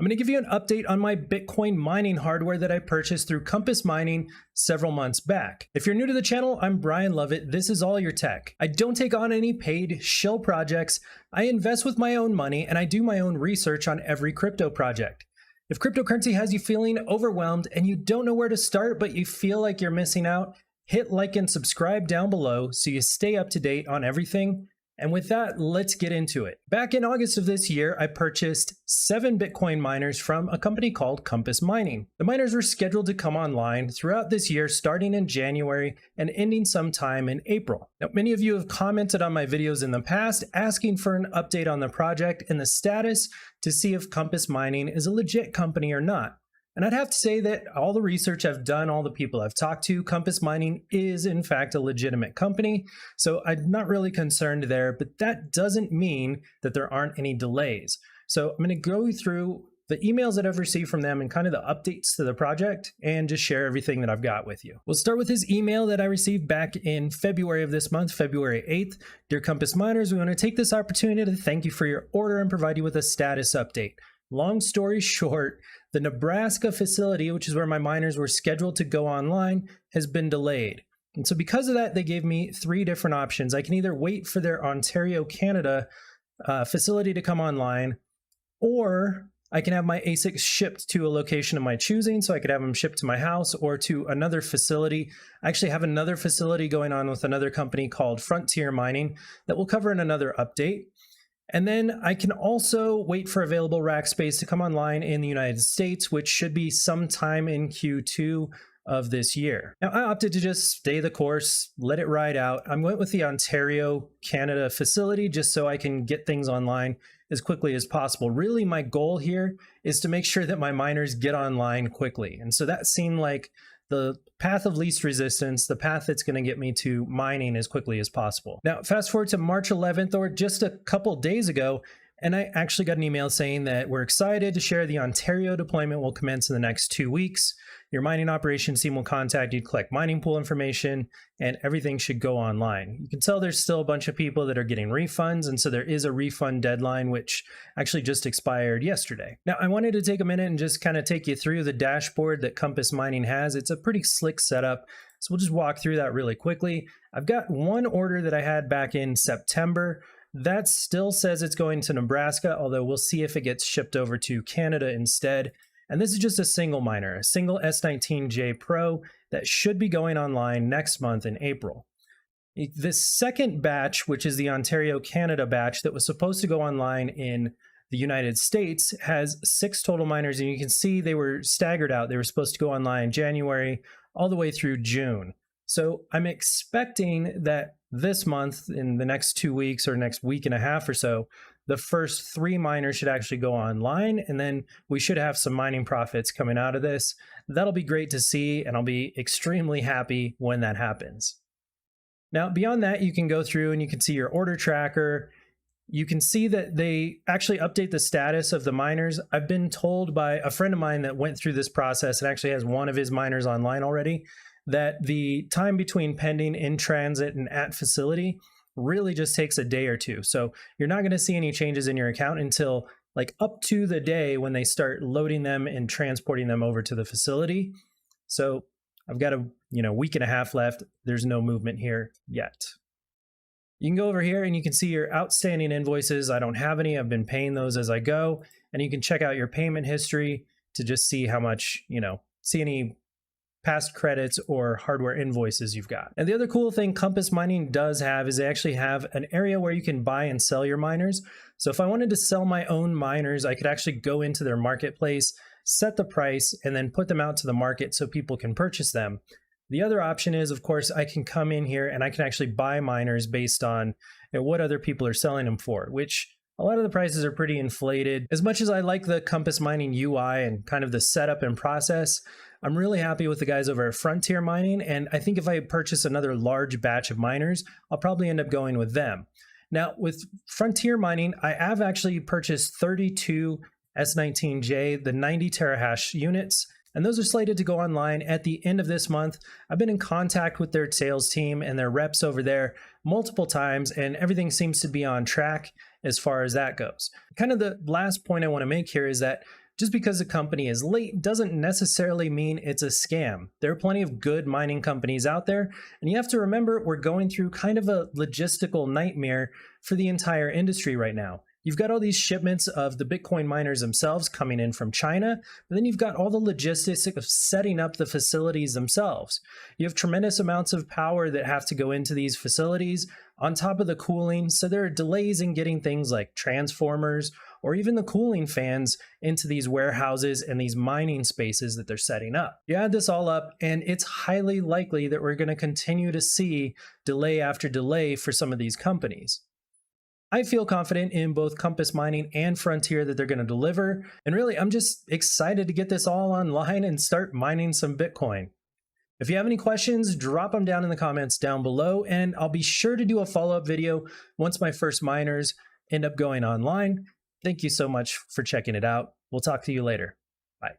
I'm going to give you an update on my Bitcoin mining hardware that I purchased through Compass Mining several months back. If you're new to the channel, I'm Brian Lovett. This is All Your Tech. I don't take on any paid shill projects. I invest with my own money and I do my own research on every crypto project. If cryptocurrency has you feeling overwhelmed and you don't know where to start, but you feel like you're missing out, hit like and subscribe down below so you stay up to date on everything. And with that, let's get into it. Back in August of this year, I purchased 7 Bitcoin miners from a company called Compass Mining. The miners were scheduled to come online throughout this year, starting in January and ending sometime in April. Now, many of you have commented on my videos in the past asking for an update on the project and the status to see if Compass Mining is a legit company or not. And I'd have to say that all the research I've done, all the people I've talked to, Compass Mining is in fact a legitimate company. So I'm not really concerned there, but that doesn't mean that there aren't any delays. So I'm going to go through the emails that I've received from them and kind of the updates to the project and just share everything that I've got with you. We'll start with this email that I received back in February of this month, February 8th. Dear Compass Miners, we want to take this opportunity to thank you for your order and provide you with a status update. Long story short, the Nebraska facility, which is where my miners were scheduled to go online, has been delayed. And so because of that, they gave me 3 different options. I can either wait for their Ontario, Canada facility to come online, or I can have my ASICs shipped to a location of my choosing, so I could have them shipped to my house or to another facility. I actually have another facility going on with another company called Frontier Mining that we'll cover in another update. And then I can also wait for available rack space to come online in the United States, which should be sometime in Q2 of this year. Now, I opted to just stay the course, let it ride out. I went with the Ontario, Canada facility just so I can get things online as quickly as possible. Really, my goal here is to make sure that my miners get online quickly. And so that seemed like the path of least resistance, the path that's going to get me to mining as quickly as possible. Now, fast forward to March 11th, or just a couple days ago, and I actually got an email saying that we're excited to share the Ontario deployment will commence in the next 2 weeks. Your mining operations team will contact you to collect mining pool information, and everything should go online. You can tell there's still a bunch of people that are getting refunds, and so there is a refund deadline, which actually just expired yesterday. Now, I wanted to take a minute and just kind of take you through the dashboard that Compass Mining has. It's a pretty slick setup, so we'll just walk through that really quickly. I've got one order that I had back in September. That still says it's going to Nebraska, although we'll see if it gets shipped over to Canada instead. And this is just a single miner, a single S19J Pro that should be going online next month in April. This second batch, which is the Ontario, Canada batch that was supposed to go online in the United States, has 6 total miners, and you can see they were staggered out. They were supposed to go online January all the way through June. So I'm expecting that this month, in the next 2 weeks or next week and a half or so, the first 3 miners should actually go online, and then we should have some mining profits coming out of this. That'll be great to see, and I'll be extremely happy when that happens. Now, beyond that, you can go through and you can see your order tracker. You can see that they actually update the status of the miners. I've been told by a friend of mine that went through this process and actually has one of his miners online already, that the time between pending, in transit, and at facility really just takes a day or 2. So you're not going to see any changes in your account until like up to the day when they start loading them and transporting them over to the facility. So I've got a week and a half left. There's no movement here yet. You can go over here and you can see your outstanding invoices. I don't have any. I've been paying those as I go. And you can check out your payment history to just see how much, see any past credits or hardware invoices you've got. And the other cool thing Compass Mining does have is they actually have an area where you can buy and sell your miners. So if I wanted to sell my own miners, I could actually go into their marketplace, set the price, and then put them out to the market so people can purchase them. The other option is, of course, I can come in here and I can actually buy miners based on what other people are selling them for, which a lot of the prices are pretty inflated. As much as I like the Compass Mining UI and kind of the setup and process, I'm really happy with the guys over at Frontier Mining, and I think if I purchase another large batch of miners, I'll probably end up going with them. Now, with Frontier Mining, I have actually purchased 32 S19J, the 90 terahash units, and those are slated to go online at the end of this month. I've been in contact with their sales team and their reps over there multiple times, and everything seems to be on track as far as that goes. Kind of the last point I want to make here is that Just because a company is late doesn't necessarily mean it's a scam. There are plenty of good mining companies out there, and you have to remember we're going through kind of a logistical nightmare for the entire industry right now. You've got all these shipments of the Bitcoin miners themselves coming in from China, but then you've got all the logistics of setting up the facilities themselves. You have tremendous amounts of power that have to go into these facilities on top of the cooling, so there are delays in getting things like transformers or even the cooling fans into these warehouses and these mining spaces that they're setting up. You add this all up, and it's highly likely that we're going to continue to see delay after delay for some of these companies. I feel confident in both Compass Mining and Frontier that they're going to deliver. And really, I'm just excited to get this all online and start mining some Bitcoin. If you have any questions, drop them down in the comments down below, and I'll be sure to do a follow-up video once my first miners end up going online. Thank you so much for checking it out. We'll talk to you later. Bye.